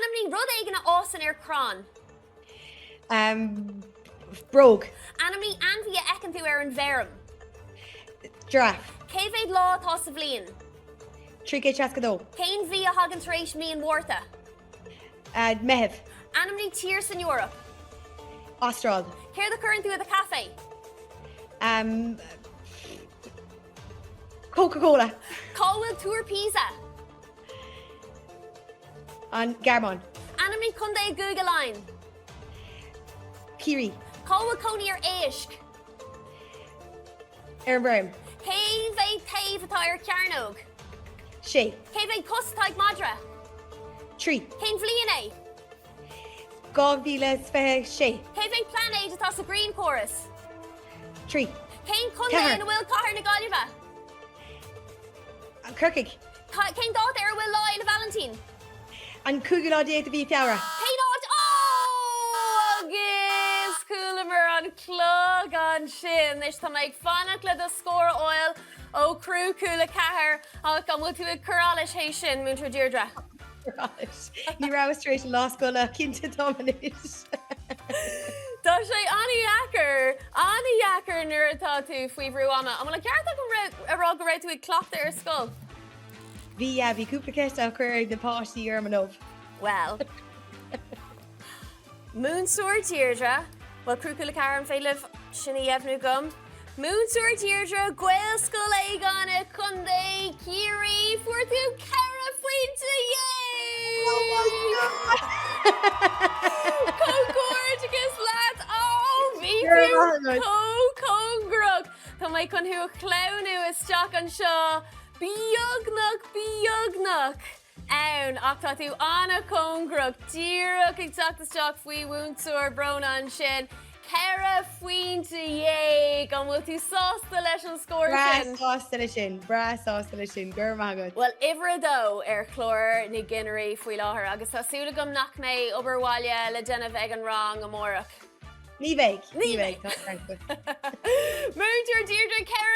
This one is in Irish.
Anamni rud éigen na ásan crán. Brogue. Anamni anhí a echan tú an bhéram. Giraffe. Cévéid lá tá sa bblion. Trígé Chascadó. Céin bhí a hagan taréis mí an mhórta. Mehev. Anamni tír san Europe. Austral. Céir the current tú a the cafe. Coca-Cola. Cáhfuil túr Pisa. An Garmon. Anamni chundé Google line. Kiri. Cáhfuil coní ar éisc. Brim. Cévéid taobh atá ar cearnóg. Shay. Cévéid costaigh madra. Tree. Céin bhliain é. Gogvila Sve Shay. Cévéid planéid atá sa Green Chorus. Tree. Céin chundé Cahar. na bhfuil cahar na gailge. Kirkig. Céin dáta ar bhfuil lá le Valentine. An Kugula de the Fiara. Céin áit Gaelscoil4 an clog an sin. Is tá ag fannach le do scór oil ó Cuir Cúla4 ach go bhfuil tú ag chorális hééis sin Múinteoir Deirdre. Right. Ní Rastration Law School Kinta Dominis. Tá sé anaíachar nuair atá tú faoi bhrúána. Am le ceart ará go réid tú ag clochta ar scóil. Bhí cúplacest a chuir na pátí Manov. Well. Múinteoir Deirdre, well Cuir Cúla4 an féileh sinna dhéhnú gom. Múinteoir Deirdre, Gaelscoil Aogáin chundé Cuirí fuair tú cara faointe yay! Oh my God! Cógórtagus leat bhí tú cógrug. Tá mé chun thuú chlánú isteach an seo bíognach. Ann, ach tá tú anna cógrug, díreach ag teachtasteach faoi Múinteoir brona an sin. Cara faointe yay, gan bhfuil tú sásta leis an scóir sin. Bra sásta sin, gur magad. Well, ihre dó ar chlór na ginnerí faoi láthair, agus tásúla gom nach mé oberháile le déanamh ag an rang amórach. Ní bheith. Múinteoir Deirdre, Cara